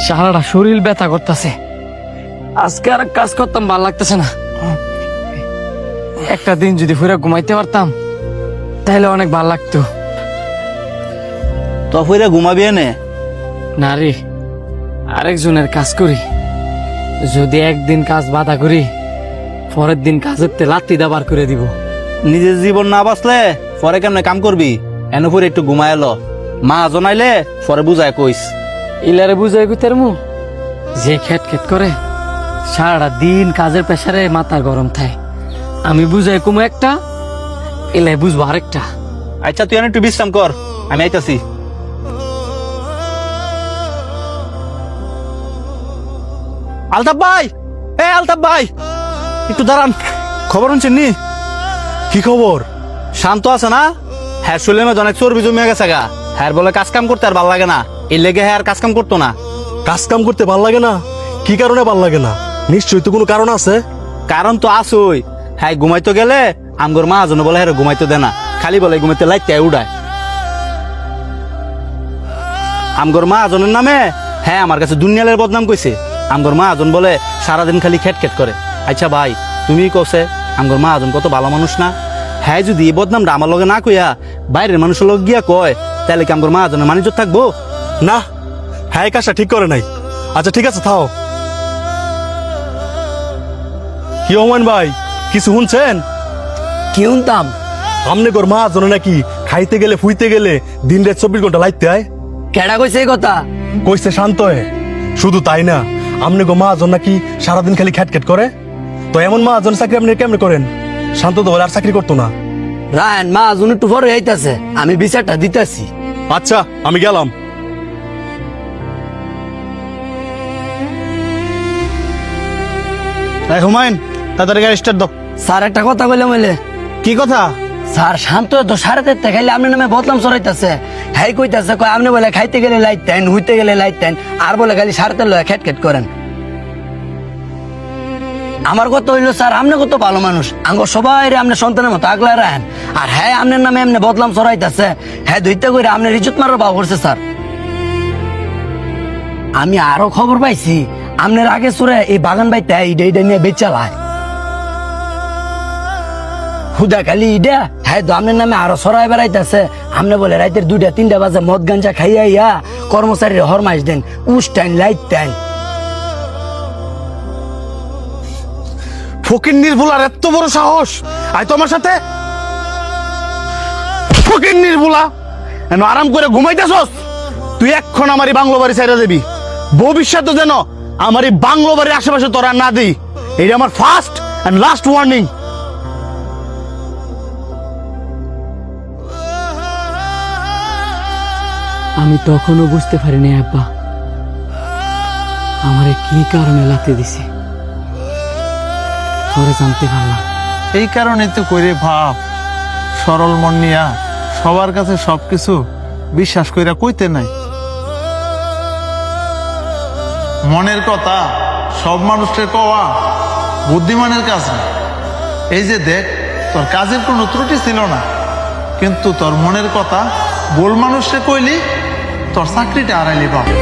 সারাটা শরীর ব্যথা করতেছে। আজকে আর কাজ করতাম ভালো লাগতেছে না। একটা দিন যদি ফুরে ঘুমাইতে পারতাম তাহলে অনেক ভালো লাগতো। তো ফুরে ঘুমাবি এনে? না রে, আরেকজনের কাজ করি। যদি একদিন কাজ বাধা করি, পরের দিন কাজের লাত্তি দাবার করে দিব। নিজের জীবন না বাঁচলে পরে কেমনে কাম করবি? এনে ফুরে একটু ঘুমায় এলো, মা জনাইলে পরে বুঝায় কইস। ইলারে বুঝাই গুতের মু যে খেট খেট করে সারাটা দিন কাজের প্রেসারে মাথা গরম থাকে। আমি বুঝাই কুমু একটা, এলাই বুঝবো আরেকটা। আচ্ছা তুই একটু বিশ্রাম কর, আমি আইতাছি। আলতাফ ভাই, আলতাফ ভাই একটু দাঁড়ান, খবর শুনছেন নি? কি খবর? শান্ত আছে না? হ্যাঁ শুনলে অনেক চর্বি জমিয়ে গেছে গা। হ্যাঁ বলে কাজ কাম করতে আর ভাল লাগে না, এর লেগে হ্যাঁ আর কাজ কাম করতো না। কাজ কাম করতে ভাল লাগে না? কি কারণে ভাল লাগে না? নিশ্চয়ই তো কোনো কারণ আছে। কারণ তো আসই। হ্যাঁ ঘুমাইতে গেলে আমগর মা যেন বলে হ্যাঁ ঘুমাইতে দে না, খালি বলে ঘুমাইতে লাইতে উড়ায়। আমগর মা আজনের নামে হ্যাঁ আমার কাছে দুনিয়ালের বদনাম কইছে। আমগর মা আজন বলে সারাদিন খালি খেট খেট করে। আচ্ছা ভাই তুমি কছে আমগর মা আজন কত ভালো মানুষ না? হ্যাঁ যদি এই বদনামটা আমার লগে না কইয়া বাইরের মানুষের লগে গিয়া কয়, তাহলে কি আমগর মা আজনের মানিজ্য থাকবো? না, হ্যাঁ এই কাজটা ঠিক করে নাই। আচ্ছা ঠিক আছে থাও। কি ওমান ভাই, কিছু শুনছেন? কি শুনতাম? আমনে গোর মা জানো নাকি খাইতে গেলে ফুইতে গেলে দিন রাত 24 ঘন্টা লাইতে হয়। কেডা কইছে এই কথা? কইছে শান্ত হয়ে। শুধু তাই না, আমনে গো মা জন নাকি সারাদিন খালি খ্যাট করে। তো এমন মা জন চাকরি আপনি কেমনে করেন? শান্ত তো বলে আর চাকরি করতো না। রায়ন মা আজুন একটু পরে আইতাছে, আমি বিচারটা দিতেছি। আচ্ছা আমি গেলাম। হুমায়ুন তাড়াতাড়ি গাড়ি স্টার্ট দাও। স্যার একটা কথা কইলাম হইলে। কি কথা? স্যার শান্ত তো 3:30 খাইলে আপনার নামে বদনাম চড়াইতেছে। হ্যাঁ কইতাছে কয় আপনি বলে খাইতে গেলে লাইট দেন, হুইতে গেলে লাইট দেন, আর বলে খালি 3:30 লয় খেট খেট করেন। আমার কথা হইলো স্যার আপনি কত ভালো মানুষ, আঙ্গ সবাই আপনি সন্তানের মতো আগলায় রাখেন, আর হ্যাঁ আপনার নামে এমনি বদনাম চড়াইতেছে। হ্যাঁ দুইটা করে আপনার ইজ্জত মারার ভাব করছে স্যার। আমি আরো খবর পাইছি আপনার আগে সুরে এই বাগান বাইতে ইডা নিয়ে বেচালায়। হুদা খালি ইডা হ্যাঁ তো আপনার নামে আরো সরাই বেড়াইতেছে। আপনি বলে রাইতের 2টা-3টা বাজে মদ গাঞ্জা খাইয়া ইয়া কর্মচারীর হরমাইশ দেন, উস্টাইন লাইট দেন। ফকিন্নির বুলার এত বড় সাহস, আয় তো আমার সাথে। ফকিন্নির বুলা এন আরাম করে ঘুমাইতেছস? তুই এখন আমার এই বাংলো বাড়ি ছেড়ে দিবি। ভবিষ্যতে যেন আমার এই বাংলো বাড়ির আশেপাশে তোরা না দিই, এটা আমার ফার্স্ট এন্ড লাস্ট ওয়ার্নিং। আমি তখনও বুঝতে পারিনি আব্বা আমারে কি কারণে লাথি দিছে, পরে জানতে পারলাম। এই কারণে তো করে ভাব সরল মন নিয়া সবার কাছে সবকিছু বিশ্বাস কইরা কইতে নাই। মনের কথা সব মানুষের কওয়া বুদ্ধিমানের কাজ না। এই যে দেখ তোর কাজের কোনো ত্রুটি ছিল না, কিন্তু তোর মনের কথা ভুল মানুষে কইলি তোর চাকরিটা হারাইলি বাবা।